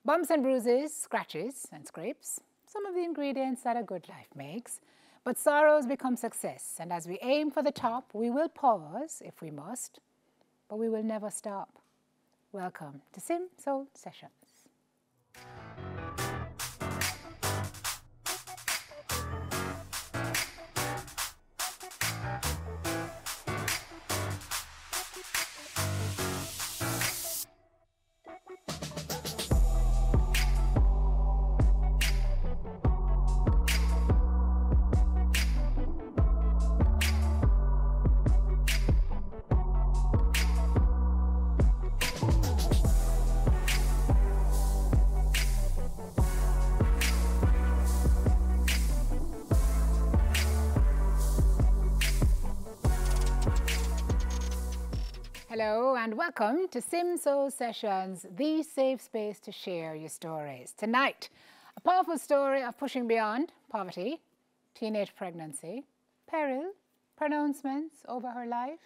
Bumps and bruises, scratches and scrapes, some of the ingredients that a good life makes. But sorrows become success, and as we aim for the top, we will pause if we must, but we will never stop. Welcome to Sim Soul Sessions. Hello and welcome to Sim Soul Sessions, the safe space to share your stories. Tonight, a powerful story of pushing beyond poverty, teenage pregnancy, peril, pronouncements over her life,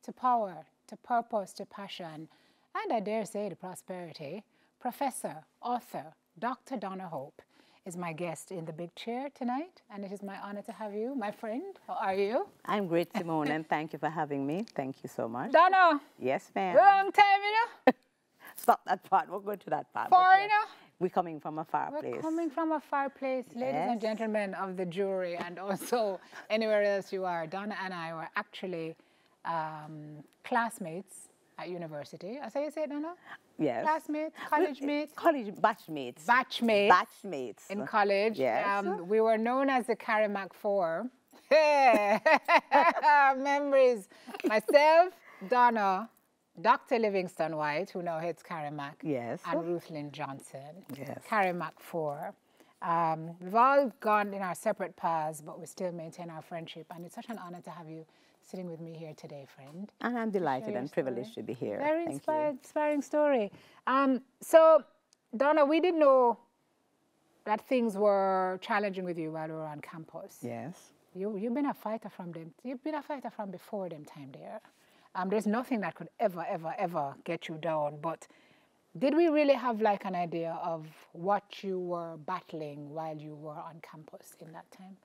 to power, to purpose, to passion, and I dare say to prosperity. Professor, author, Dr. Donna Hope is my guest in the big chair tonight, and it is my honor to have you, my friend. How are you? I'm great, Simone, and thank you for having me. Thank you so much. Donna! Yes, ma'am. Long time, you know? Stop that part. We'll go to that part. Far, yes, you know? we're coming from a far place. We're coming from a far place, ladies and gentlemen of the jury, and also anywhere else you are. Donna and I were actually classmates at university. That's how you say it, Donna? Yes. Classmates, college mates? College batchmates. Batchmates. Batchmates. In college. Yes. We were known as the Carrimac Four. Memories. Myself, Donna, Dr. Livingston White, who now heads Carrimac. Yes. And Ruth Lynn Johnson. Yes. Carrimac Four. We've all gone in our separate paths, but we still maintain our friendship. And it's such an honor to have you sitting with me here today, friend. And I'm delighted and privileged to be here. Very inspiring story. So, Donna, we didn't know that things were challenging with you while we were on campus. Yes. You've been a fighter from them. You've been a fighter from before them time there. There's nothing that could ever get you down. But did we really have like an idea of what you were battling while you were on campus in that time?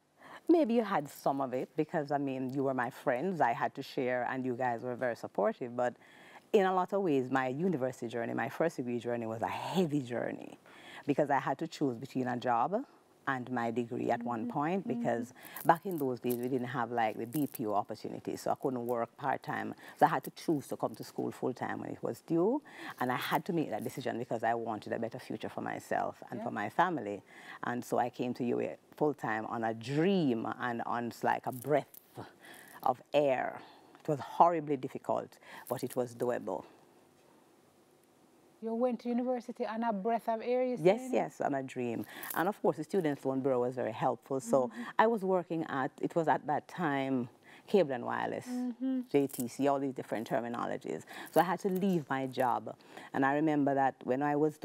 Maybe you had some of it because, I mean, you were my friends. I had to share, and you guys were very supportive. But in a lot of ways, my university journey, my first degree journey was a heavy journey because I had to choose between a job and my degree at one point because back in those days, we didn't have like the BPO opportunity, so I couldn't work part-time. So I had to choose to come to school full-time when it was due, and I had to make that decision because I wanted a better future for myself and for my family. And so I came to UA full-time on a dream and on like a breath of air. It was horribly difficult, but it was doable. You went to university on a breath of air, you said? Yes, on a dream. And of course, the Students' Loan Bureau was very helpful. So I was working at, it was at that time, Cable and Wireless, JTC, all these different terminologies. So I had to leave my job. And I remember that when I was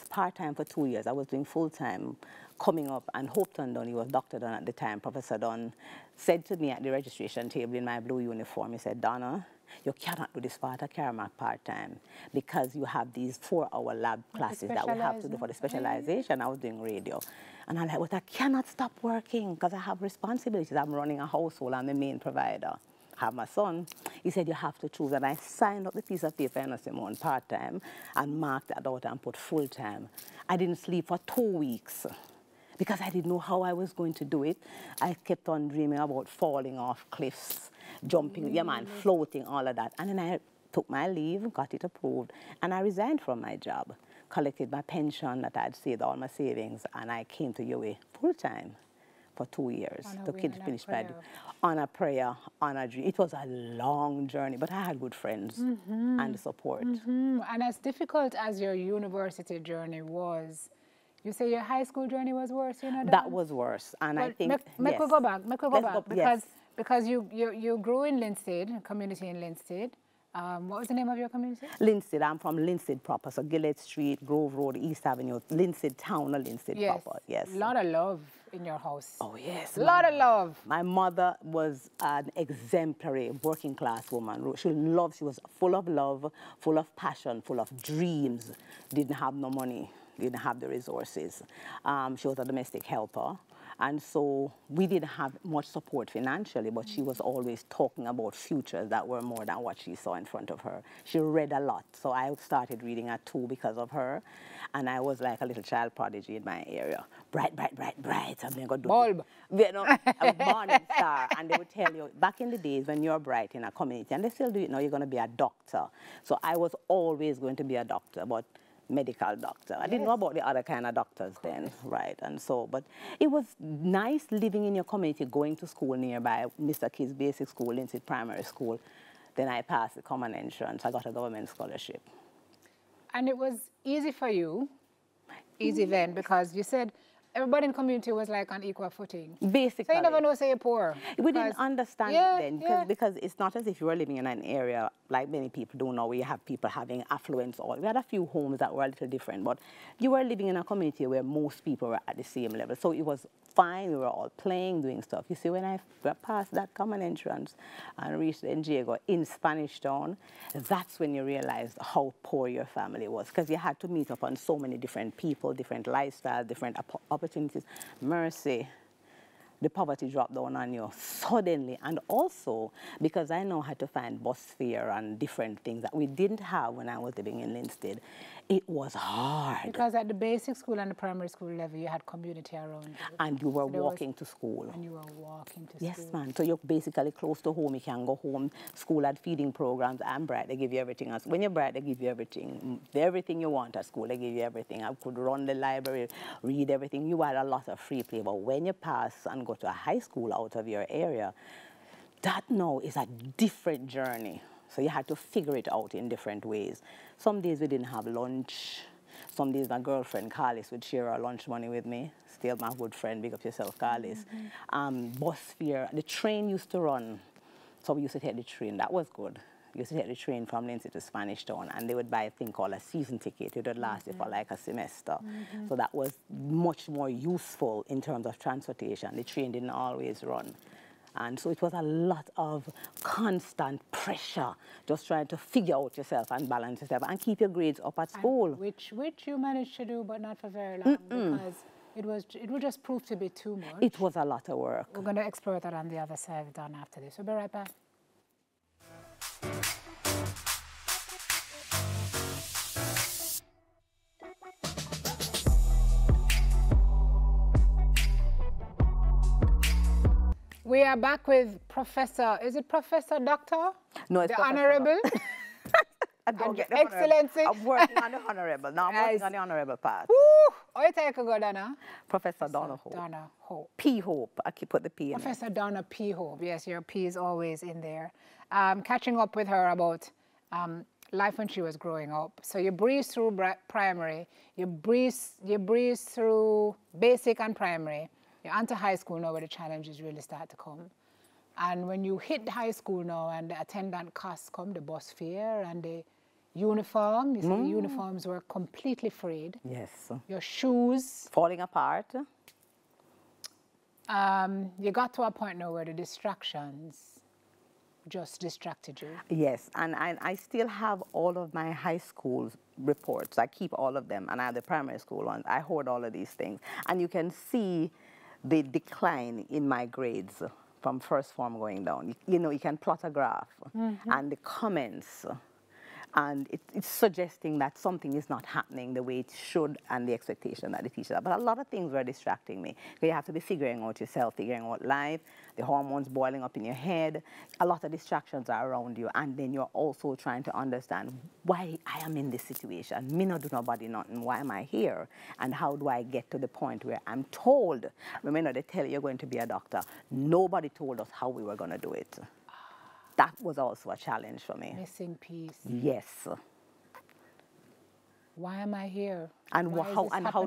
part-time for 2 years. I was doing full-time coming up, and Hope Dunn, he was Dr. Dunn at the time, Professor Dunn, said to me at the registration table in my blue uniform, he said, Donna, you cannot do this part of Carrimac part-time because you have these 4-hour lab classes that we have to do for the specialization. I was doing radio. And I'm like, well, I cannot stop working because I have responsibilities. I'm running a household. I'm the main provider. I have my son. He said, you have to choose. And I signed up the piece of paper, and Simone, part-time, and marked that out and put full-time. I didn't sleep for 2 weeks because I didn't know how I was going to do it. I kept on dreaming about falling off cliffs, jumping, floating, all of that. And then I took my leave, got it approved, and I resigned from my job, collected my pension that I had saved, all my savings, and I came to UA full-time for 2 years to finish my on a prayer, on a dream. It was a long journey, but I had good friends and support. And as difficult as your university journey was, you say your high school journey was worse, you know? That was worse, and I think, Make we go back, because you grew in Linstead, community in Linstead. What was the name of your community? Linstead. I'm from Linstead proper, so Gillette Street, Grove Road, East Avenue, Linstead town or Linstead proper, yes. A lot of love in your house. Oh, yes. A lot of love. My mother was an exemplary working class woman. She was full of love, full of passion, full of dreams, didn't have no money. didn't have the resources. She was a domestic helper. And so we didn't have much support financially, but she was always talking about futures that were more than what she saw in front of her. She read a lot, so I started reading at 2 because of her. And I was like a little child prodigy in my area. Bright, bright, bright, bright. I'm going to do bulb. You know, a morning star. And they would tell you, back in the days when you're bright in a community, and they still do it now, you're going to be a doctor. So I was always going to be a doctor, but medical doctor. I didn't know about the other kind of doctors then, right? And so, but it was nice living in your community, going to school nearby, Mr. Kids Basic School, Lindsay Primary School. Then I passed the common entrance. I got a government scholarship. And it was easy for you, easy then, because you said everybody in the community was like on equal footing. Basically. So you never know, say you're poor. We didn't understand it then, because it's not as if you were living in an area like many people do now, where you have people having affluence. We had a few homes that were a little different, but you were living in a community where most people were at the same level. So it was fine. We were all playing, doing stuff. You see, when I passed that common entrance and reached Diego in Spanish Town, that's when you realized how poor your family was, because you had to meet up on so many different people, different lifestyles, different opportunities. Mercy. The poverty dropped down on you suddenly. And also, because I know how to find bus fare and different things that we didn't have when I was living in Linstead, it was hard. Because at the basic school and the primary school level, you had community around you. And you were walking to school. And you were walking to school. Yes, man. So you're basically close to home. You can go home. School had feeding programs. I'm bright. They give you everything else. When you're bright, they give you everything. Everything you want at school, they give you everything. I could run the library, read everything. You had a lot of free play. But when you pass and go to a high school out of your area, that now is a different journey. So you had to figure it out in different ways. Some days we didn't have lunch. Some days my girlfriend, Carlis, would share her lunch money with me. Still my good friend, big up yourself, Carlis. Bus fare, the train used to run. So we used to take the train. That was good. We used to take the train from Lindsay to Spanish Town, and they would buy a thing called a season ticket. It would last you for like a semester. So that was much more useful in terms of transportation. The train didn't always run. And so it was a lot of constant pressure, just trying to figure out yourself and balance yourself and keep your grades up at school. Which you managed to do, but not for very long, because it would just prove to be too much. It was a lot of work. We're going to explore that on the other side of Donna after this. We'll be right back. We are back with Professor, is it Professor Doctor? No, it's the Professor Honorable. I don't get the Excellency. Honorable. I'm working on the Honorable. Now I'm working on the Honorable part. Woo! Oh, you take a go, Donna? Professor Donna Hope. Donna Hope. P. Hope. I keep put the P in Professor Donna P. Hope. Yes, your P is always in there. Catching up with her about life when she was growing up. So you breeze through primary, you breeze through basic and primary. You're onto high school now where the challenges really start to come. And when you hit high school now and the attendant costs come, the bus fare and the uniform, you see the uniforms were completely frayed. Yes. Your shoes. Falling apart. You got to a point now where the distractions just distracted you. Yes, and I still have all of my high school reports. I keep all of them, and I have the primary school ones. I hoard all of these things. And you can see the decline in my grades from first form going down. You know, you can plot a graph and the comments, and it's suggesting that something is not happening the way it should and the expectation that the teacher. But a lot of things were distracting me. You have to be figuring out yourself, figuring out life, the hormones boiling up in your head. A lot of distractions are around you, and then you're also trying to understand why I am in this situation. Me not do nobody nothing. Why am I here? And how do I get to the point where I'm told? Remember, they tell you you're going to be a doctor. Nobody told us how we were going to do it. That was also a challenge for me. Missing piece. Yes. Why am I here? And how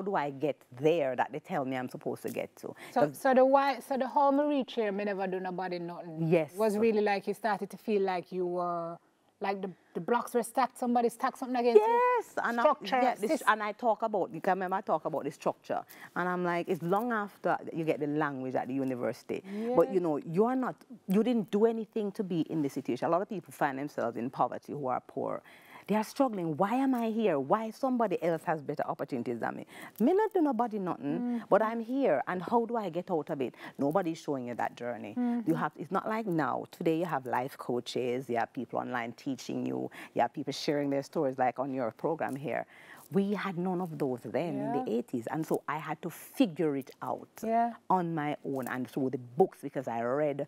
do I get there that they tell me I'm supposed to get to? So the how me reach here, me never do nobody nothing. Yes. Was really like you started to feel like you were like the blocks were stacked. Somebody stacked something against you. Yes. Structure. And I talk about, you can remember I talk about the structure. And I'm like, it's long after you get the language at the university. Yes. But you know, you didn't do anything to be in this situation. A lot of people find themselves in poverty who are poor. They are struggling. Why am I here? Why somebody else has better opportunities than me? Me not do nobody nothing, but I'm here. And how do I get out of it? Nobody's showing you that journey. You have. It's not like now. Today you have life coaches. You have people online teaching you. You have people sharing their stories like on your program here. We had none of those then in the 80s. And so I had to figure it out on my own and through the books, because I read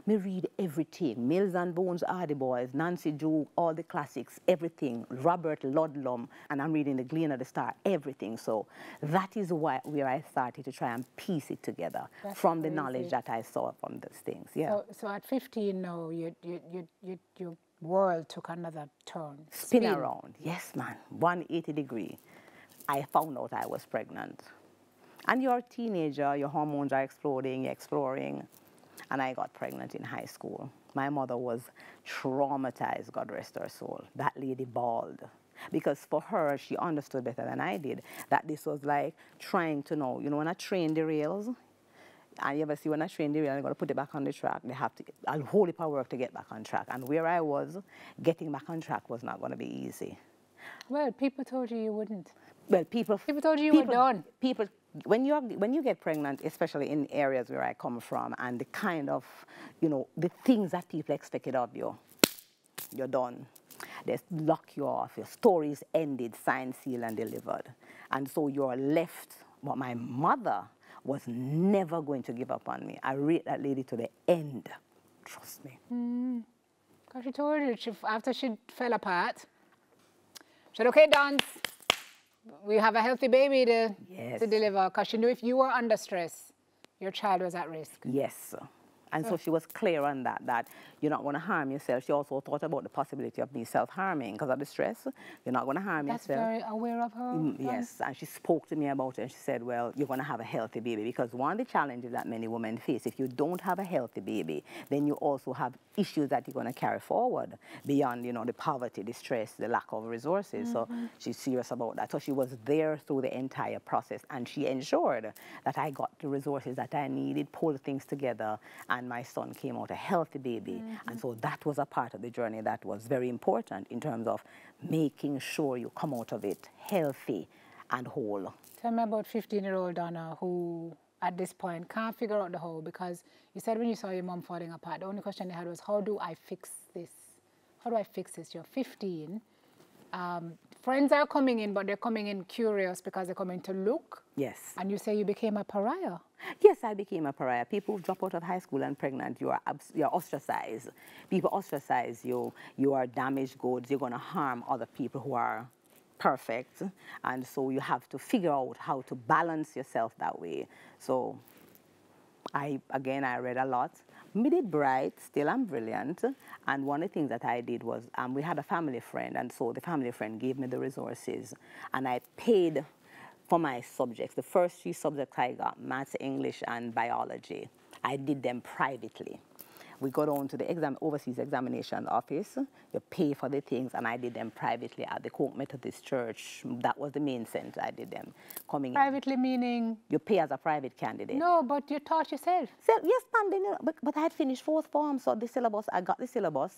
me read everything. Mills and Bones, Hardy Boys, Nancy Drew, all the classics, everything. Robert Ludlum, and I'm reading The Gleam of the Star, everything. So that is where I started to try and piece it together from the knowledge that I saw from those things. Yeah. So at 15 now, your world took another turn. Spin around. Yes, man. 180 degree. I found out I was pregnant. And you're a teenager, your hormones are exploding, you're exploring. And I got pregnant in high school. My mother was traumatized, God rest her soul. That lady bawled. Because for her, she understood better than I did that this was like trying to know, you know, when I train derails, and you ever see when I train derail, I'm going to put it back on the track, they have to, a whole heap of work to get back on track. And where I was, getting back on track was not going to be easy. Well, people told you you wouldn't. Well, people told you were done. People, when you get pregnant, especially in areas where I come from, and the kind of, you know, the things that people expected of you, you're done. They lock you off. Your story's ended, signed, sealed, and delivered. And so you're left. But my mother was never going to give up on me. I read that lady to the end. Trust me. Because she told you, after she fell apart, she said, okay, Dance, we have a healthy baby to deliver. Because she knew if you were under stress, your child was at risk. Yes. And so she was clear on that you're not going to harm yourself. She also thought about the possibility of me self-harming because of the stress. You're not going to harm yourself. That's very aware of her. Yes, and she spoke to me about it, and she said, well, you're going to have a healthy baby, because one of the challenges that many women face, if you don't have a healthy baby, then you also have issues that you're going to carry forward beyond, you know, the poverty, the stress, the lack of resources. So she's serious about that. So she was there through the entire process, and she ensured that I got the resources that I needed, pulled things together, and my son came out a healthy baby. And so that was a part of the journey that was very important in terms of making sure you come out of it healthy and whole. Tell me about 15-year-old Donna, who at this point can't figure out the whole, because you said when you saw your mom falling apart, the only question you had was, how do I fix this? How do I fix this? You're 15. Friends are coming in, but they're coming in curious because they're coming to look. Yes. And you say you became a pariah. Yes, I became a pariah. People who drop out of high school and pregnant, you're ostracized. People ostracize you. You are damaged goods. You're going to harm other people who are perfect. And so you have to figure out how to balance yourself that way. So I read a lot. Me did bright, still I'm brilliant. And one of the things that I did was, we had a family friend, and so the family friend gave me the resources. And I paid for my subjects. The first 3 subjects I got, maths, English, and biology, I did them privately. We go down to the overseas examination office, you pay for the things, and I did them privately at the Coke Methodist Church. That was the main center I did them. Privately meaning? You pay as a private candidate. No, but you taught yourself. So, yes, ma'am, but I had finished 4th form, so the syllabus, I got the syllabus,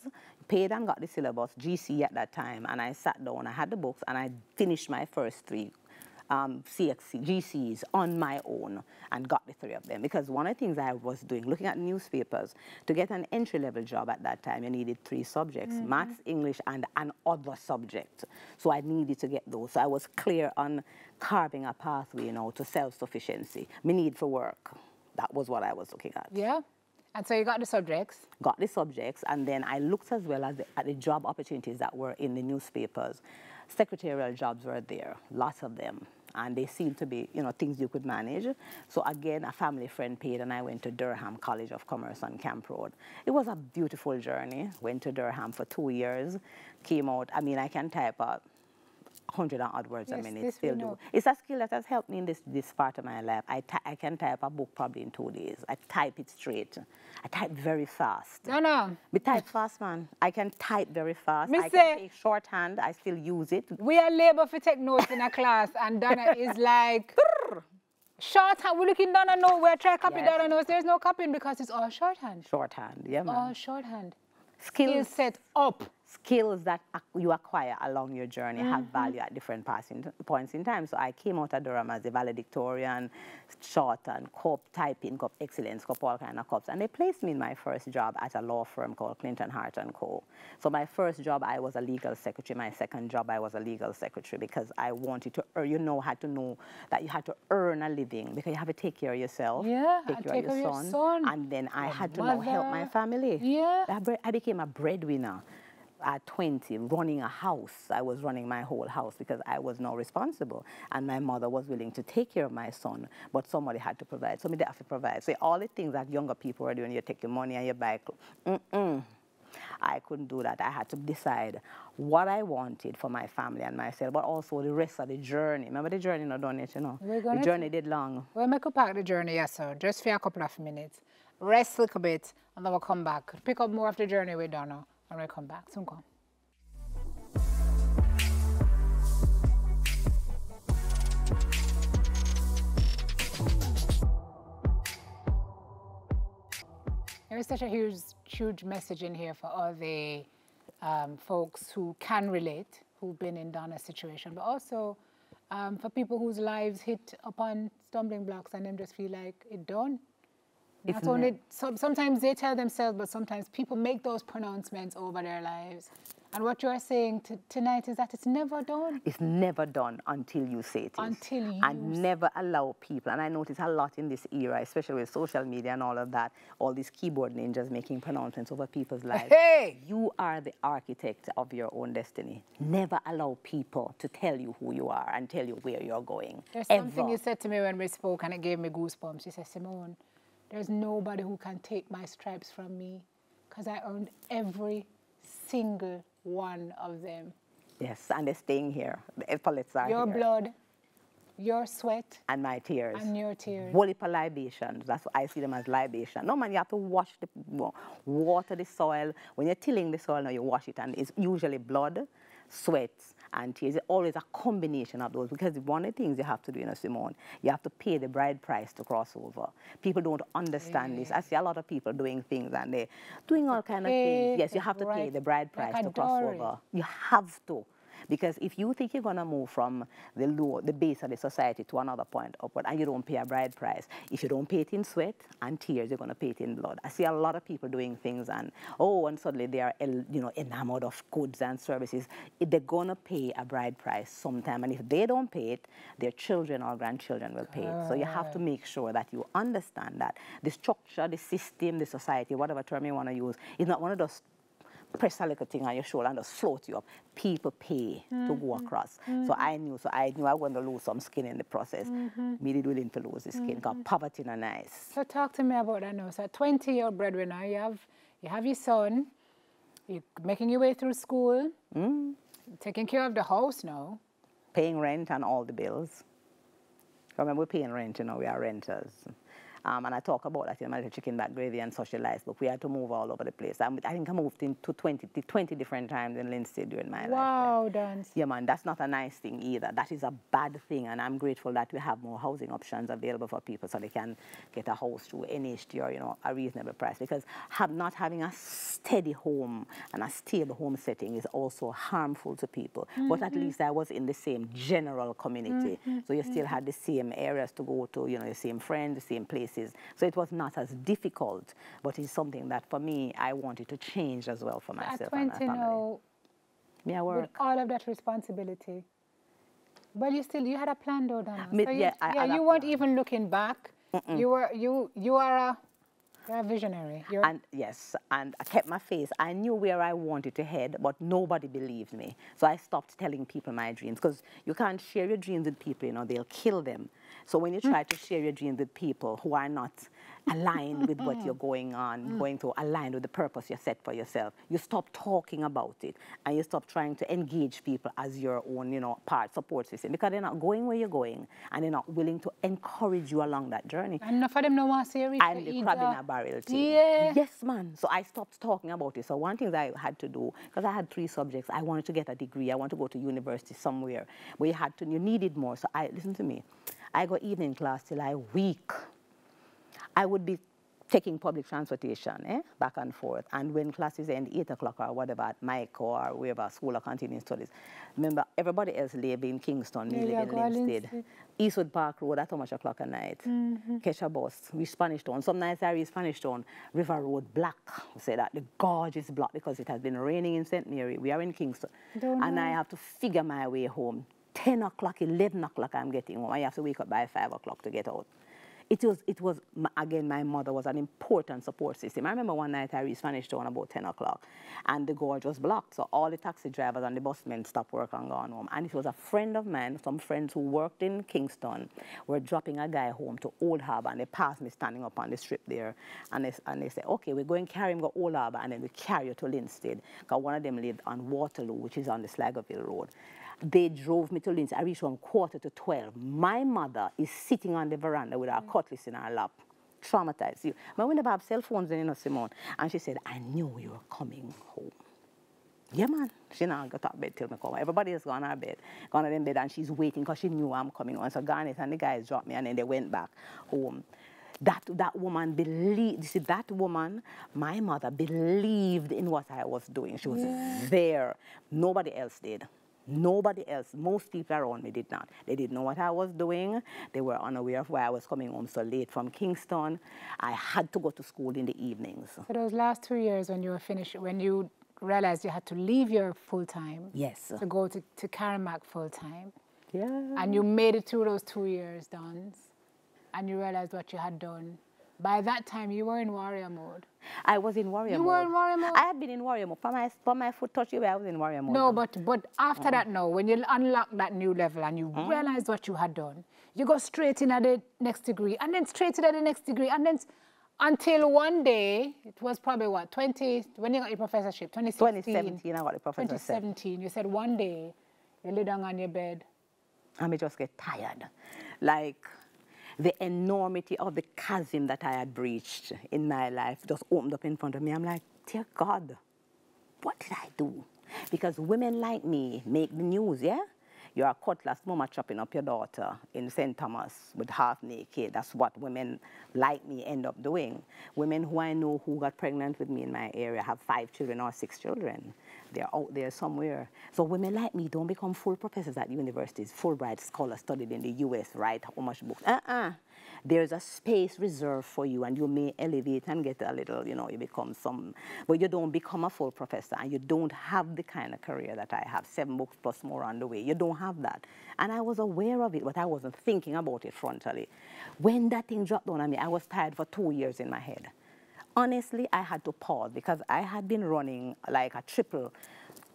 paid and got the syllabus, GC at that time, and I sat down, I had the books, and I finished my first 3 GCs on my own and got the 3 of them. Because one of the things I was doing, looking at newspapers, to get an entry-level job at that time, you needed 3 subjects, maths, English, and another subject. So I needed to get those. So I was clear on carving a pathway, you know, to self-sufficiency. My need for work. That was what I was looking at. Yeah. And so you got the subjects? Got the subjects, and then I looked as well at the job opportunities that were in the newspapers. Secretarial jobs were there, lots of them. And they seemed to be, you know, things you could manage. So again, a family friend paid, and I went to Durham College of Commerce on Camp Road. It was a beautiful journey. Went to Durham for 2 years, came out. I mean, I can type out 100 and odd words a minute, still do. It's a skill that has helped me in this part of my life. I can type a book probably in 2 days. I type it straight. I type very fast. No. Me type fast, man. I can type very fast. I can take shorthand. I still use it. We are labor for take notes in a class, and Donna is like, shorthand. We're looking Donna note. We're trying to copy Donna notes. There's no copying because it's all shorthand. Shorthand, yeah, man. All shorthand. Skill set up. skills that you acquire along your journey have value at different points in time. So I came out of Durham as a valedictorian, short and cup, typing cup, excellence cup, all kind of cups. And they placed me in my first job at a law firm called Clinton Hart & Co. So my first job, I was a legal secretary. My second job, I was a legal secretary because I wanted to earn, had to know that you had to earn a living because you have to take care of yourself, take care of your son. And then I had to now help my family. Yeah. I became a breadwinner. At 20, running a house. I was running my whole house because I was now responsible. And my mother was willing to take care of my son, but somebody had to provide. Somebody had to provide. So all the things that younger people are doing, you take your money and you buy clothes. I couldn't do that. I had to decide what I wanted for my family and myself, but also the rest of the journey. Remember the journey not done it, you know? The journey did long. We'll make a pack the journey, yes, sir. Just for a couple of minutes. Rest a little bit, and then we'll come back. Pick up more of the journey with Donna. When we come back, soon come. There is such a huge message in here for all the folks who can relate, who've been in Donna's situation, but also for people whose lives hit upon stumbling blocks and them just feel like it done. Not only, sometimes they tell themselves, but sometimes people make those pronouncements over their lives. And what you are saying tonight is that it's never done. It's never done until you say it is. Until you. And never allow people, and I notice a lot in this era, especially with social media and all of that, all these keyboard ninjas making pronouncements over people's lives. Hey! You are the architect of your own destiny. Never allow people to tell you who you are and tell you where you're going. There's something you said to me when we spoke, and it gave me goosebumps. You said, Simone, there's nobody who can take my stripes from me because I earned every single one of them. Yes, and they're staying here. The epaulets are your here. Blood, your sweat. And my tears. And your tears. Whole heap of libations. That's what I see them as libation. No, man, you have to wash water the soil. When you're tilling the soil, now you wash it, and it's usually blood, sweat, and tears. It's always a combination of those, because one of the things you have to do, Simone, you have to pay the bride price to cross over. People don't understand this. I see a lot of people doing things, and they're doing all kind of things. Yes, you have to pay the bride price to cross over. You have to. Because if you think you're going to move from the base of the society to another point upward and you don't pay a bride price, if you don't pay it in sweat and tears, you're going to pay it in blood. I see a lot of people doing things and suddenly they are, enamored of goods and services. They're going to pay a bride price sometime. And if they don't pay it, their children or grandchildren will pay it. So you have to make sure that you understand that the structure, the system, the society, whatever term you want to use, is not one of those press a little thing on your shoulder and just float you up. People pay to go across. So I knew I was going to lose some skin in the process. Me did willing to lose the skin because poverty is not nice. So talk to me about that now. So 20-year breadwinner, you have your son, you're making your way through school, taking care of the house now. Paying rent and all the bills. Remember, we're paying rent, we are renters. And I talk about that in my Chicken Back Gravy and Social Life book. We had to move all over the place. I think I moved into 20 different times in Lindsay during my life. Wow, Dan. Yeah, man, that's not a nice thing either. That is a bad thing, and I'm grateful that we have more housing options available for people so they can get a house through NHT or, a reasonable price. Because not having a steady home and a stable home setting is also harmful to people. But at least I was in the same general community. So you still had the same areas to go to, the same friends, the same places. So it was not as difficult, but it's something that for me, I wanted to change as well for myself and my family. Me, I work. With all of that responsibility. But you had a plan though, Donna. So you weren't even looking back. You are a visionary. Yes, and I kept my face. I knew where I wanted to head, but nobody believed me. So I stopped telling people my dreams, because you can't share your dreams with people, they'll kill them. So when you try to share your dreams with people who are not aligned with what you're going to align with the purpose you set for yourself, you stop talking about it, and you stop trying to engage people as your own, support system, because they're not going where you're going, and they're not willing to encourage you along that journey. And enough of them no want to see you reach and the crab in a barrel too. Yeah. Yes, man. So I stopped talking about it. So one thing that I had to do, because I had 3 subjects, I wanted to get a degree. I wanted to go to university somewhere where you needed more. So listen to me. I go evening class till I weak. I would be taking public transportation, back and forth. And when classes end 8 o'clock or whatever at Mike or wherever, school or continuing studies, remember, everybody else live in Kingston, me live in Linstead. Eastwood Park Road at how much o'clock a night? Catch a bus, reach Spanish Town. Some nights I reach Spanish Town, River Road, black. We say that the gorge is black because it has been raining in St. Mary. We are in Kingston. And I have to figure my way home. 10 o'clock, 11 o'clock I'm getting home. I have to wake up by 5 o'clock to get out. It was, again, my mother was an important support system. I remember one night I reached Spanish Town about 10 o'clock, and the gorge was blocked, so all the taxi drivers and the busmen stopped work and gone home. And it was a friend of mine, some friends who worked in Kingston, were dropping a guy home to Old Harbour, and they passed me standing up on the strip there, and they said, okay, we're going to carry him to Old Harbour, and then we carry you to Linstead, because one of them lived on Waterloo, which is on the Sligoville Road. They drove me to Lindsay. I reached home 11:45. My mother is sitting on the veranda with her cutlass in her lap. Traumatized you. But we never have cell phones then, Simone. And she said, I knew you were coming home. Yeah, man. She now got up bed till me come. Everybody has gone to bed. Gone to bed, and she's waiting because she knew I'm coming home. So Garnet and the guys dropped me, and then they went back home. That woman believed, see, that woman, my mother, believed in what I was doing. She was there. Nobody else did. Nobody else, most people around me did not. They didn't know what I was doing. They were unaware of why I was coming home so late from Kingston. I had to go to school in the evenings. So those last 2 years when you were finished, when you realized you had to leave your full-time to go to Caramac full-time. Yeah. And you made it through those 2 years, Dons, and you realized what you had done. By that time, you were in warrior mode. I was in warrior mode. You were in warrior mode? I had been in warrior mode. From my foot touch you, I was in warrior mode. No, but after that, no, when you unlocked that new level and you realized what you had done, you go straight in at the next degree, and then straight in at the next degree, and then until one day, it was probably what, 20, when you got your professorship, 2016? 2017, I got the professorship. 2017, you said one day, you lay down on your bed. And I just get tired. Like, the enormity of the chasm that I had breached in my life just opened up in front of me. I'm like, dear God, what did I do? Because women like me make the news, yeah? You're a cutlass mama chopping up your daughter in St. Thomas with half naked. That's what women like me end up doing. Women who I know who got pregnant with me in my area have 5 children or 6 children. They're out there somewhere. So women like me don't become full professors at universities, Fulbright scholars studied in the US, write how much books. There's a space reserved for you, and you may elevate and get a little, you know, you become some, but you don't become a full professor, and you don't have the kind of career that I have, 7 books plus more on the way. You don't have that. And I was aware of it, but I wasn't thinking about it frontally. When that thing dropped down on me, I was tired for 2 years in my head. Honestly, I had to pause because I had been running like a triple,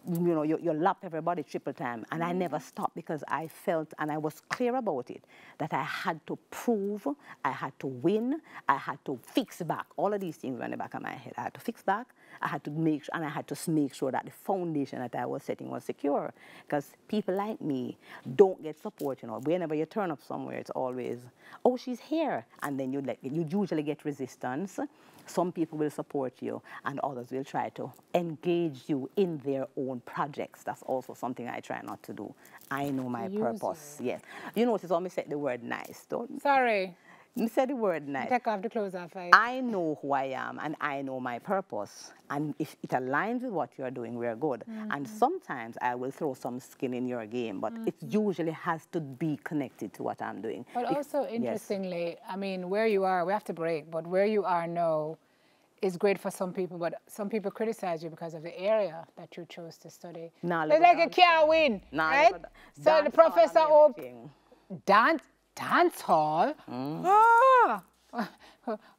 you know, you lap everybody triple time, and I never stopped because I felt, and I was clear about it, that I had to prove, I had to win, I had to fix back. All of these things were in the back of my head. I had to fix back, I had to make sure, and I had to make sure that the foundation that I was setting was secure. Because people like me don't get support, you know. Whenever you turn up somewhere, it's always, oh, she's here. And then you usually get resistance. Some people will support you, and others will try to engage you in their own projects. That's also something I try not to do. I know my purpose. Yes. You notice I always said the word nice, don't you? Sorry. You said the word nice. Take off the clothes off. I know who I am, and I know my purpose. And if it aligns with what you're doing, we're good. And sometimes I will throw some skin in your game, but it usually has to be connected to what I'm doing. But also, interestingly, I mean, where you are, we have to break, but where you are now is great for some people, but some people criticize you because of the area that you chose to study. It's like you can't win, right? So the Professor Hope, dance hall.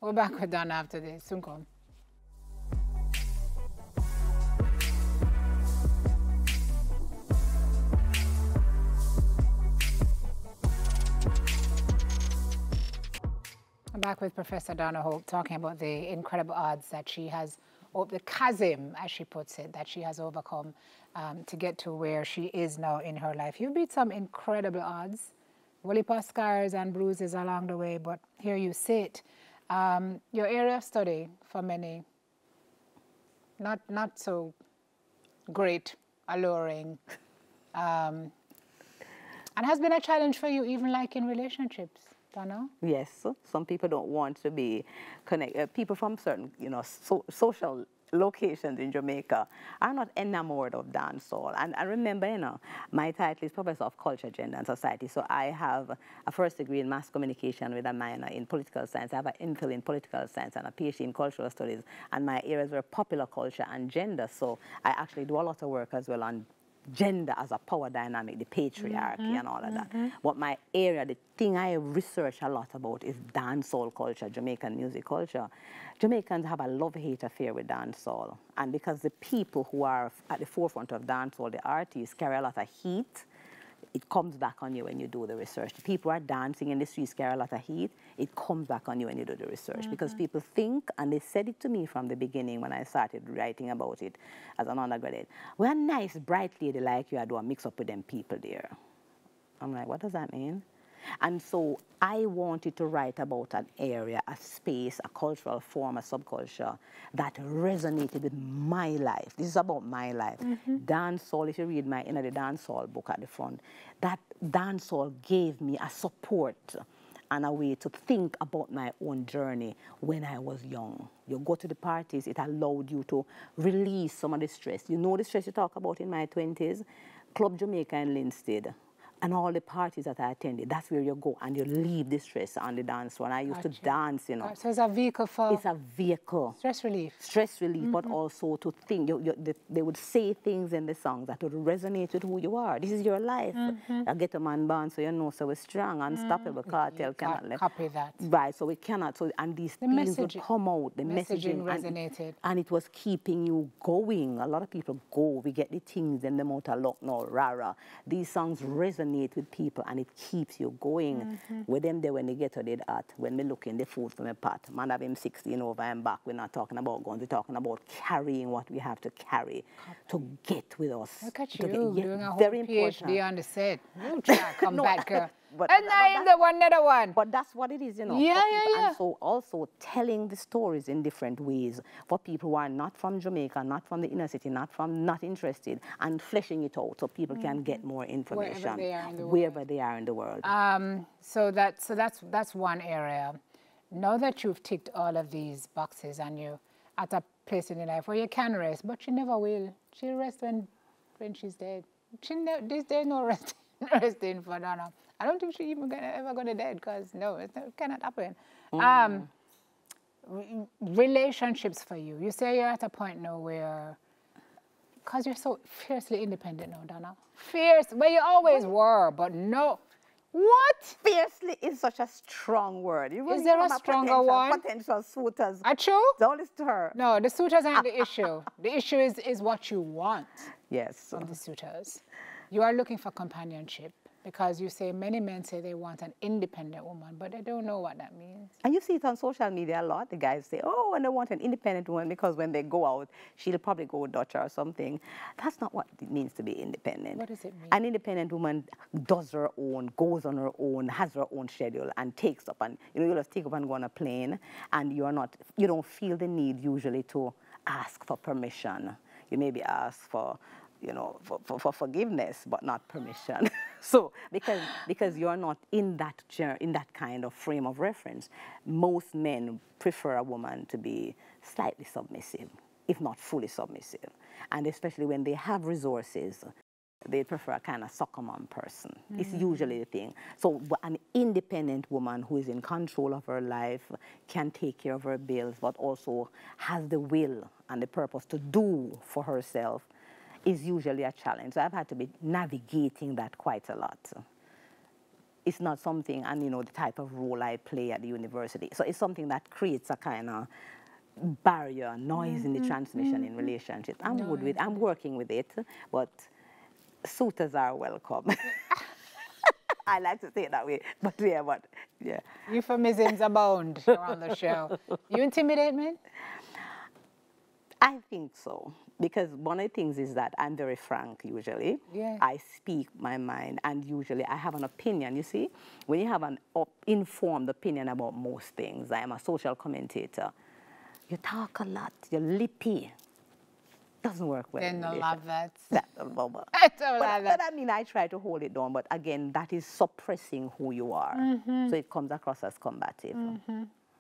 We're back with Donna after this. Soon come. I'm back with Professor Donna Hope talking about the incredible odds that she has, or the chasm, as she puts it, that she has overcome to get to where she is now in her life. You've beat some incredible odds, Wally scars and bruises along the way, but here you sit. Your area of study, for many, not so great, alluring, and has been a challenge for you, even like in relationships. Donna? Yes, some people don't want to be connected. People from certain, social locations in Jamaica are not enamored of dancehall. And I remember, my title is Professor of Culture, Gender and Society. So I have a first degree in mass communication with a minor in political science. I have an MPhil in political science and a PhD in cultural studies. And my areas were popular culture and gender. So I actually do a lot of work as well on gender as a power dynamic, the patriarchy and all of that. But my area, the thing I research a lot about is dancehall culture, Jamaican music culture. Jamaicans have a love-hate affair with dancehall. And because the people who are at the forefront of dancehall, the artists, carry a lot of heat, it comes back on you when you do the research. The people who are dancing in the streets carry a lot of heat, it comes back on you when you do the research. Because people think, and they said it to me from the beginning when I started writing about it as an undergraduate, well, a nice, bright lady like you, I do a mix up with them people there. I'm like, what does that mean? And so I wanted to write about an area, a space, a cultural form, a subculture that resonated with my life. This is about my life. Dancehall, if you read my Inner the Dancehall book at the front, that dancehall gave me a support and a way to think about my own journey when I was young. You go to the parties, it allowed you to release some of the stress. You know the stress you talk about in my 20s? Club Jamaica in Linstead. And all the parties that I attended, that's where you go and you leave the stress on the dance floor. And I used to dance, So it's a vehicle for... It's a vehicle. Stress relief. Stress relief, but also to think. They would say things in the songs that would resonate with who you are. This is your life. I get a man born, so you know, so we're strong, unstoppable, cartel cannot let... Copy that. Right, so we cannot. So, and these things would come out. The messaging resonated. And it was keeping you going. A lot of people go, we get the things in the motor lock now, rara. These songs resonate with people and it keeps you going. With them there when they get to the art, when we look in the food from a pot, man have him 16 over and back, we're not talking about guns, we're talking about carrying what we have to carry to get with us. Look at you, doing a whole very PhD on the set. You try to come back here. But And I'm the one, another one. But that's what it is, you know. Yeah. And so also telling the stories in different ways for people who are not from Jamaica, not from the inner city, not interested, and fleshing it out so people can get more information wherever they are in the world. So that's one area. Now that you've ticked all of these boxes and you're at a place in your life where you can rest, but you never will. She'll rest when she's dead. There's no resting for Donna. I don't think she even ever gonna dead because no, it cannot happen. Relationships for you. You say you're at a point now where, because you're so fiercely independent now, Donna. Fierce, well, you always were, but no. What? Fiercely is such a strong word. Is there a stronger one? Potential suitors. True? Don't listen to her. No, the suitors aren't the issue. The issue is what you want. Yes. From the suitors. You are looking for companionship. Because you say many men say they want an independent woman, but they don't know what that means. And you see it on social media a lot. The guys say, oh, and they want an independent woman because when they go out, she'll probably go Dutch or something. That's not what it means to be independent. What does it mean? An independent woman does her own, goes on her own, has her own schedule, and takes up. And you'll just take up and go on a plane, and you don't feel the need usually to ask for permission. You maybe ask for, for forgiveness, but not permission. So, because you're not in that kind of frame of reference, most men prefer a woman to be slightly submissive, if not fully submissive. And especially when they have resources, they prefer a kind of soccer mom person. It's usually the thing. So an independent woman who is in control of her life, can take care of her bills, but also has the will and the purpose to do for herself, is usually a challenge. So I've had to be navigating that quite a lot. It's not something, and the type of role I play at the university. So it's something that creates a kind of barrier, noise in the transmission in relationships. I'm working with it, but suitors are welcome. I like to say it that way, but yeah. Euphemisms abound here on the show. You intimidate men? I think so, because one of the things is that I'm very frank usually. Yeah. I speak my mind, and usually I have an opinion, you see. When you have an informed opinion about most things, I am a social commentator, you talk a lot, you're lippy. doesn't work well. Then no love that. That's a bubble. I don't love that. But I mean, I try to hold it down, but again, that is suppressing who you are. So it comes across as combative.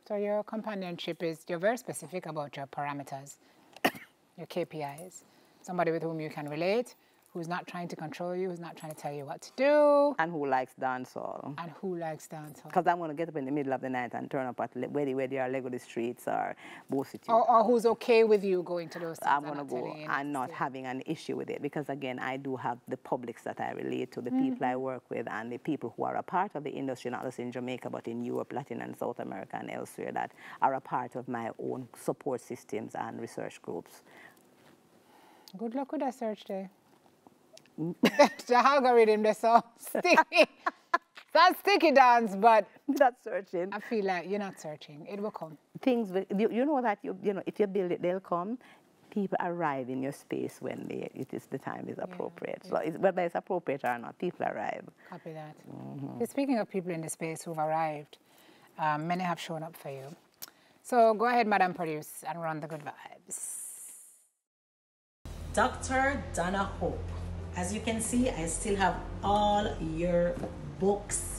So your companionship is, you're very specific about your parameters, your KPIs. Somebody with whom you can relate, who's not trying to control you, who's not trying to tell you what to do. And who likes dancehall. And who likes dancehall. Because I'm going to get up in the middle of the night and turn up at where they are, Lego the Streets or Bow City. Or who's okay with you going to those things. I'm going to go and not having an issue with it. Because again, I do have the publics that I relate to, the people I work with, and the people who are a part of the industry, not just in Jamaica, but in Europe, Latin and South America and elsewhere, that are a part of my own support systems and research groups. Good luck with that search day. The algorithm, they're so sticky. That's sticky, dance, but not searching. I feel like you're not searching. It will come. Things, you know that you know if you build it, they'll come. People arrive in your space when the time is appropriate. So whether it's appropriate or not, people arrive. Copy that. Speaking of people in the space who've arrived, many have shown up for you. So go ahead, Madam Produce, and run the good vibes. Dr. Donna Hope. As you can see, I still have all your books.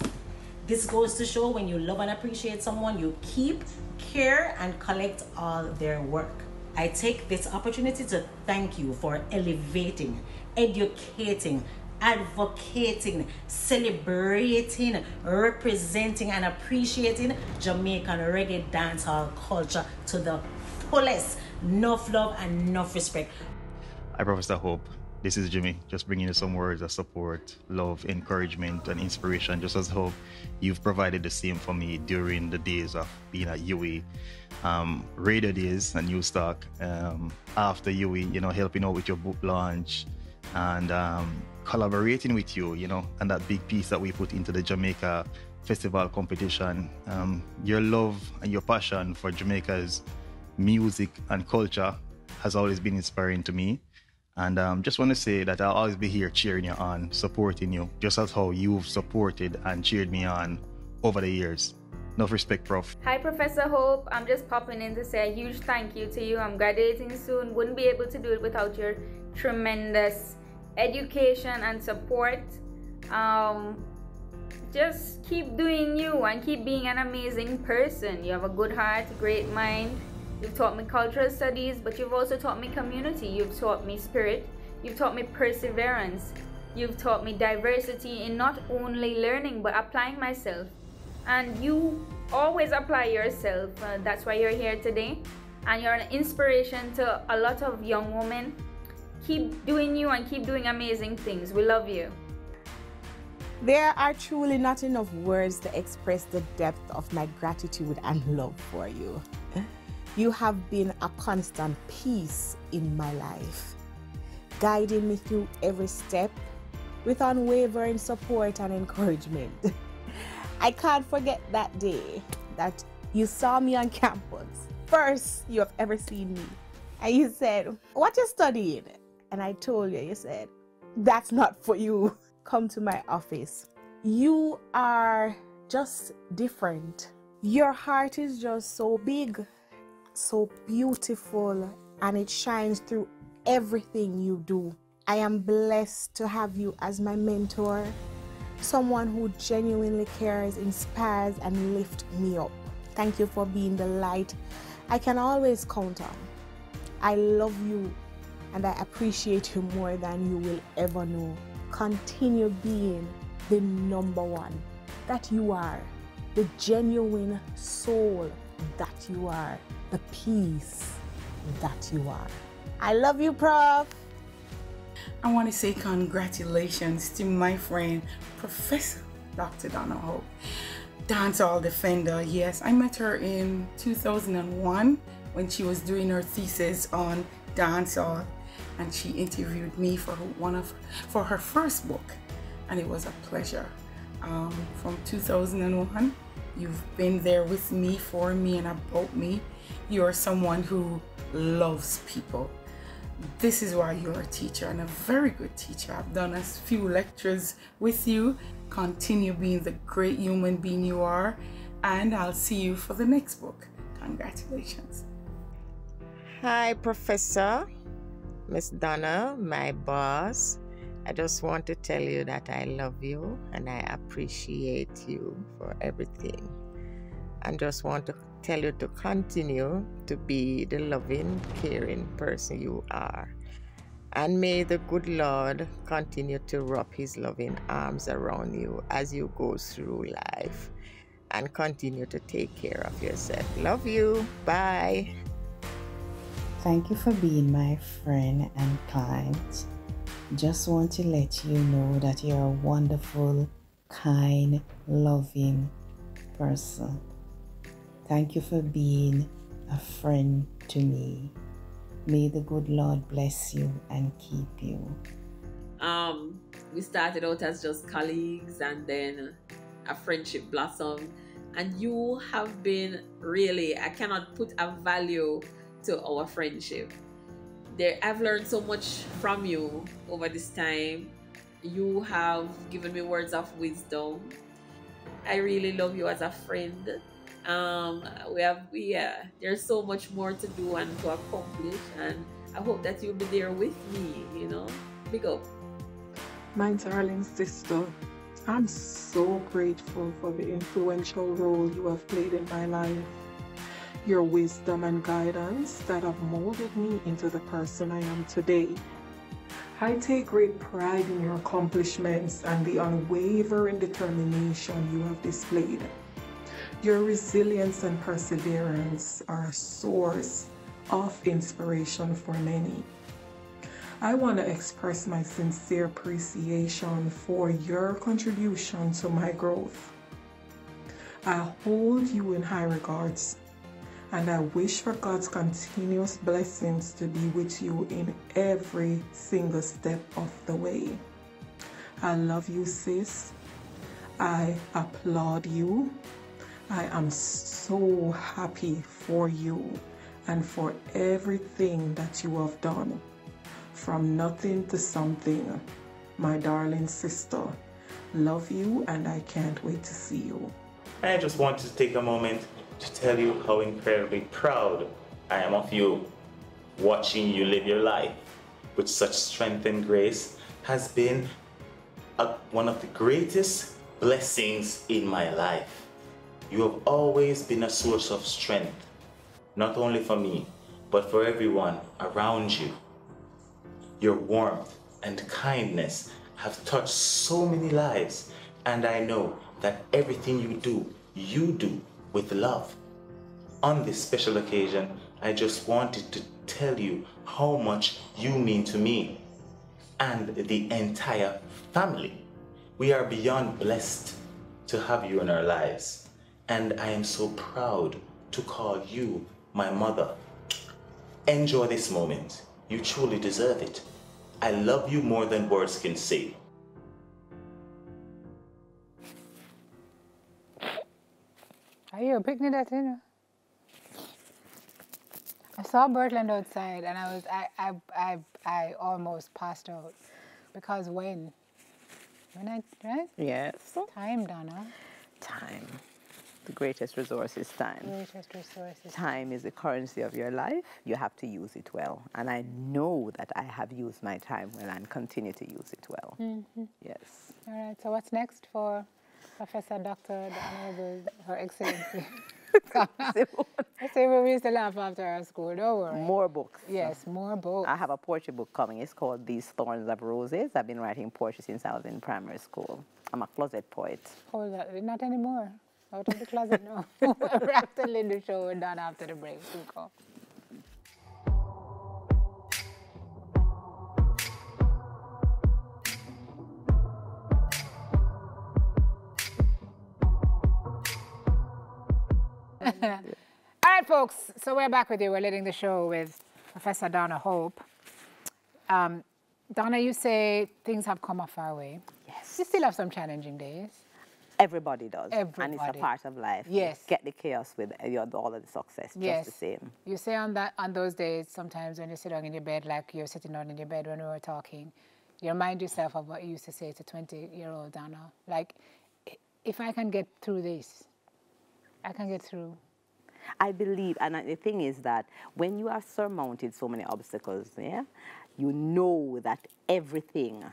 This goes to show when you love and appreciate someone, you keep, care, and collect all their work. I take this opportunity to thank you for elevating, educating, advocating, celebrating, representing, and appreciating Jamaican reggae dancehall culture to the fullest. Enough love and enough respect. Hi, Professor Hope. This is Jimmy, just bringing you some words of support, love, encouragement, and inspiration, just as how you've provided the same for me during the days of being at UE, radio days and New Stock, after UE, you know, helping out with your book launch and collaborating with you, you know, and that big piece that we put into the Jamaica Festival competition. Your love and your passion for Jamaica's music and culture has always been inspiring to me. And just want to say that I'll always be here cheering you on, supporting you, just as how you've supported and cheered me on over the years. Enough respect, Prof. Hi, Professor Hope. I'm just popping in to say a huge thank you to you. I'm graduating soon. Wouldn't be able to do it without your tremendous education and support. Just keep doing you and keep being an amazing person. You have a good heart, a great mind. You've taught me cultural studies, but you've also taught me community. You've taught me spirit. You've taught me perseverance. You've taught me diversity in not only learning, but applying myself. And you always apply yourself. That's why you're here today. And you're an inspiration to a lot of young women. Keep doing you and keep doing amazing things. We love you. There are truly not enough words to express the depth of my gratitude and love for you. You have been a constant piece in my life, guiding me through every step with unwavering support and encouragement. I can't forget that day that you saw me on campus. First you have ever seen me. And you said, "What you studying?" And I told you, you said, "That's not for you. Come to my office." You are just different. Your heart is just so big, so beautiful, and it shines through everything you do. I am blessed to have you as my mentor, someone who genuinely cares, inspires, and lifts me up. Thank you for being the light I can always count on. I love you and I appreciate you more than you will ever know. Continue being the number one that you are, the genuine soul that you are, the peace that you are. I love you, Prof. I want to say congratulations to my friend, Professor Dr. Donna Hope, dancehall defender. Yes, I met her in 2001 when she was doing her thesis on dancehall, and she interviewed me for her first book, and it was a pleasure. From 2001, you've been there with me, for me, and about me. You are someone who loves people. This is why you're a teacher, and a very good teacher. I've done a few lectures with you. Continue being the great human being you are, and I'll see you for the next book. Congratulations. Hi, Professor. Miss Donna, my boss, I just want to tell you that I love you and I appreciate you for everything. And just want to tell you to continue to be the loving, caring person you are. And may the good Lord continue to wrap his loving arms around you as you go through life. And continue to take care of yourself. Love you. Bye. Thank you for being my friend and client. Just want to let you know that you're a wonderful, kind, loving person. Thank you for being a friend to me. May the good Lord bless you and keep you. We started out as just colleagues, and then a friendship blossomed. And you have been really, I cannot put a value to our friendship. I've learned so much from you over this time. You have given me words of wisdom. I really love you as a friend. There's so much more to do and to accomplish, and I hope that you'll be there with me, you know. Big up. My darling sister, I'm so grateful for the influential role you have played in my life. Your wisdom and guidance that have molded me into the person I am today. I take great pride in your accomplishments and the unwavering determination you have displayed. Your resilience and perseverance are a source of inspiration for many. I want to express my sincere appreciation for your contribution to my growth. I hold you in high regards, and I wish for God's continuous blessings to be with you in every single step of the way. I love you, sis. I applaud you. I am so happy for you and for everything that you have done. From nothing to something, my darling sister. Love you, and I can't wait to see you. I just wanted to take a moment to tell you how incredibly proud I am of you. Watching you live your life with such strength and grace has been one of the greatest blessings in my life. You have always been a source of strength, not only for me, but for everyone around you. Your warmth and kindness have touched so many lives, and I know that everything you do with love. On this special occasion, I just wanted to tell you how much you mean to me and the entire family. We are beyond blessed to have you in our lives, and I am so proud to call you my mother. Enjoy this moment. You truly deserve it. I love you more than words can say. Are you picking that in? I saw Bertland outside, and I almost passed out because when I right? Yes. Time, Donna. Time. The greatest resource is time. Greatest resource is time is the currency of your life. You have to use it well. And I know that I have used my time well and continue to use it well. Mm-hmm. Yes. All right. So what's next for Professor Dr. Her Excellency? I say we used to laugh after our school. Don't worry. More books. Yes, more books. I have a poetry book coming. It's called These Thorns of Roses. I've been writing poetry since I was in primary school. I'm a closet poet. Hold on. Not anymore. Out of the closet now. We're after the show. We're done after the break. We'll go. All right, folks. So we're back with you. We're leading the show with Professor Donna Hope. Donna, you say things have come off our way. Yes. You still have some challenging days. Everybody does. Everybody. And it's a part of life. Yes. Get the chaos with all of the success. Yes. Just the same. You say on those days, sometimes when you sit down in your bed, like you're sitting down in your bed when we were talking, you remind yourself of what you used to say to 20-year-old Donna. Like, if I can get through this, I can get through. I believe, and the thing is that when you have surmounted so many obstacles, yeah, you know that everything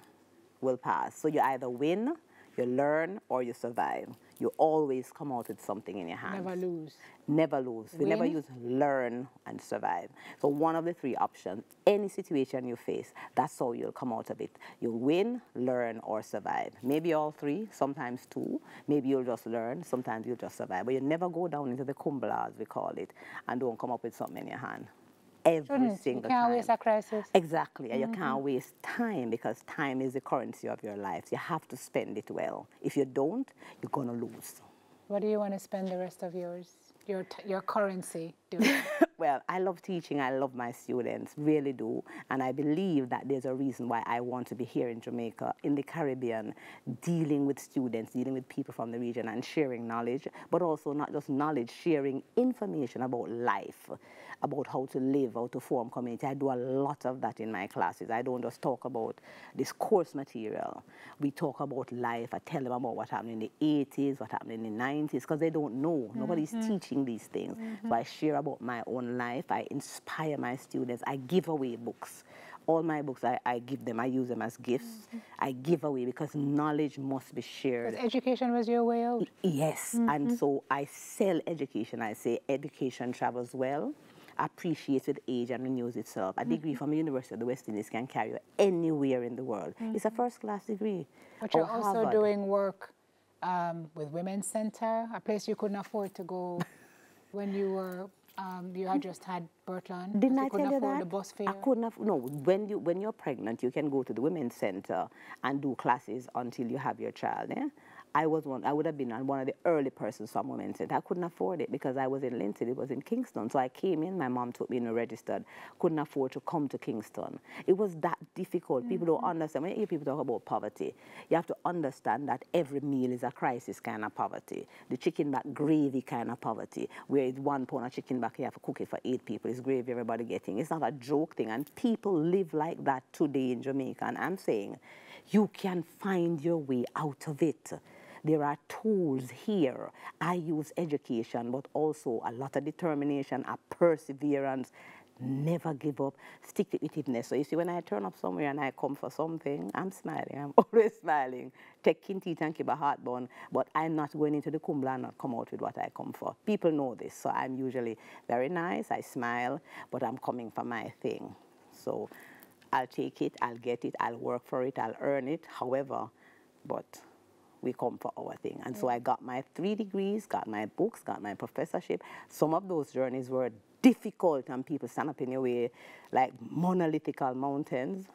will pass. So you either win, you learn, or you survive. You always come out with something in your hands. Never lose. Never lose. We never use learn and survive. So one of the three options, any situation you face, that's how you'll come out of it. You'll win, learn, or survive. Maybe all three, sometimes two. Maybe you'll just learn, sometimes you'll just survive. But you never go down into the kumbala, as we call it, and don't come up with something in your hand. Every single time. You can't waste a crisis. Exactly, and you can't waste time, because time is the currency of your life. You have to spend it well. If you don't, you're gonna lose. What do you want to spend the rest of your currency doing? Well, I love teaching. I love my students, really do. And I believe that there's a reason why I want to be here in Jamaica, in the Caribbean, dealing with students, dealing with people from the region and sharing knowledge, but also not just knowledge, sharing information about life, about how to live, how to form community. I do a lot of that in my classes. I don't just talk about this course material. We talk about life. I tell them about what happened in the 80s, what happened in the 90s, because they don't know. Nobody's teaching these things. So I share about my own life. I inspire my students. I give away books. All my books, I give them. I use them as gifts. I give away, because knowledge must be shared. Because education was your way out? Yes, and so I sell education. I say education travels well, appreciates with age, and renews itself. A degree from the University of the West Indies can carry you anywhere in the world. It's a first-class degree. But you're also doing work with Women's Center, a place you couldn't afford to go when you were, you had just had Bertland. Didn't I tell you afford that? the bus fare. I couldn't have, no, when you're pregnant, you can go to the Women's Center and do classes until you have your child, eh? I would have been one of the early persons from Women's Center. I couldn't afford it because I was in Linton, it was in Kingston. So I came in, my mom took me in and registered, couldn't afford to come to Kingston. It was that difficult. People don't understand. When you hear people talk about poverty, you have to understand that every meal is a crisis kind of poverty. The chicken back gravy kind of poverty, where it's 1 pound of chicken back, you have to cook it for 8 people. It's gravy everybody getting. It's not a joke thing. And people live like that today in Jamaica. And I'm saying, you can find your way out of it. There are tools here. I use education, but also a lot of determination, a perseverance. Never give up, stick to itiveness. So you see, when I turn up somewhere and I come for something, I'm smiling. I'm always smiling. Taking teeth and keep a heartburn, but I'm not going into the kumbla and not come out with what I come for. People know this, so I'm usually very nice. I smile, but I'm coming for my thing. So I'll take it, I'll get it, I'll work for it, I'll earn it. However, but we come for our thing. And so I got my 3 degrees, got my books, got my professorship. Some of those journeys were difficult, and people stand up in your way like monolithical mountains.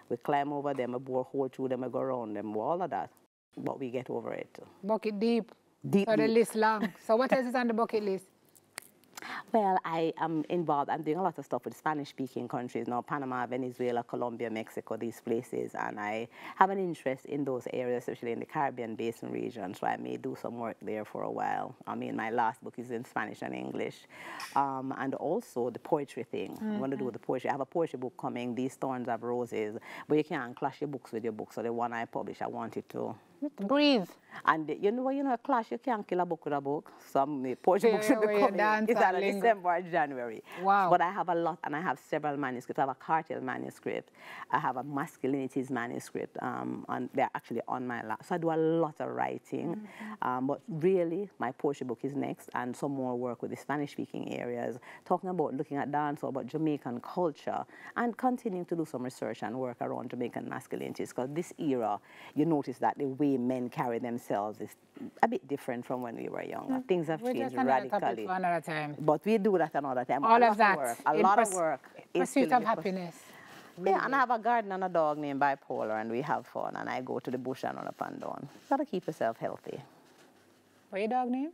We climb over them, we bore a hole through them, we go around them, all of that. But we get over it. Bucket deep. Deep, So the deep. list long. So what else is on the bucket list? Well, I am involved. I'm doing a lot of stuff with Spanish-speaking countries now, Panama, Venezuela, Colombia, Mexico, these places. And I have an interest in those areas, especially in the Caribbean Basin region. So I may do some work there for a while. I mean, my last book is in Spanish and English. And also the poetry thing. I want to do the poetry. I have a poetry book coming, These Thorns Have Roses. But you can't clash your books with your books. So the one I publish, I want it to breathe. And you know, a clash, you can't kill a book with a book. Some poetry books should be coming. It's either December or January. Wow. But I have a lot, and I have several manuscripts. I have a cartel manuscript. I have a masculinities manuscript, and they're actually on my lap. So I do a lot of writing. But really, my poetry book is next, and some more work with the Spanish-speaking areas, talking about, looking at dancehall, about Jamaican culture, and continuing to do some research and work around Jamaican masculinities. Because this era, you notice that the way men carry themselves is a bit different from when we were younger. Things have changed radically. For another time. But we do that another time. All of that. A lot of work. Pursuit of happiness. Really. Yeah, and I have a garden and a dog named Bipolar, and we have fun, and I go to the bush and run up and down. You gotta keep yourself healthy. What's your dog name?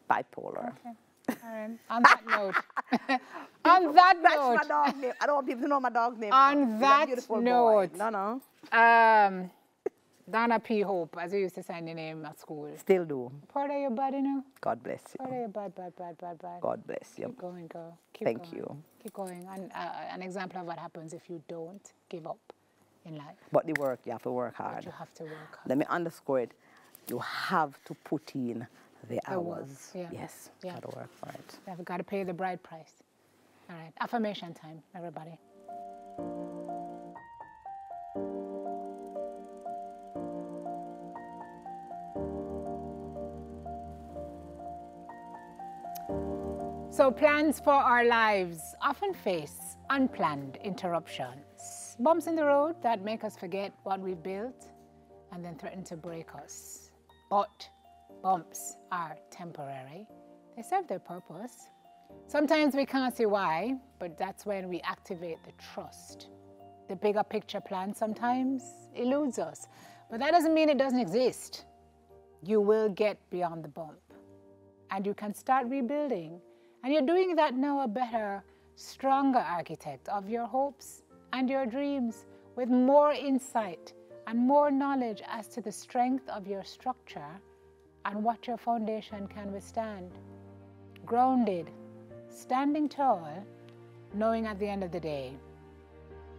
Bipolar. Okay. All right. On that note. On that note. That's my dog name. I don't want people to know my dog's name. On that note. No. Donna P. Hope, as we used to sign your name at school. Still do. Proud of your body now? God bless you. Proud of your bad. God bless you. Keep going, girl. Thank you. Keep going. And an example of what happens if you don't give up in life. But the work, you have to work hard. But you have to work hard. Let me underscore it. You have to put in the hours. Yeah. Yes. Yeah. Got to work for it. You've got to pay the bride price. All right. Affirmation time, everybody. So plans for our lives often face unplanned interruptions. Bumps in the road that make us forget what we've built and then threaten to break us. But bumps are temporary. They serve their purpose. Sometimes we can't see why, but that's when we activate the trust. The bigger picture plan sometimes eludes us, but that doesn't mean it doesn't exist. You will get beyond the bump, and you can start rebuilding. And you're doing that now, a better, stronger architect of your hopes and your dreams, with more insight and more knowledge as to the strength of your structure and what your foundation can withstand. Grounded, standing tall, knowing at the end of the day,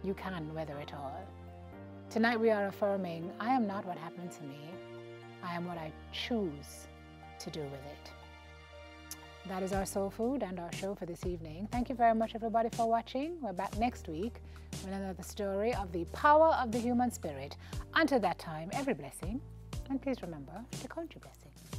you can weather it all. Tonight we are affirming, I am not what happened to me. I am what I choose to do with it. That is our soul food and our show for this evening. Thank you very much, everybody, for watching. We're back next week with another story of the power of the human spirit. Until that time, every blessing, and please remember to count your blessings.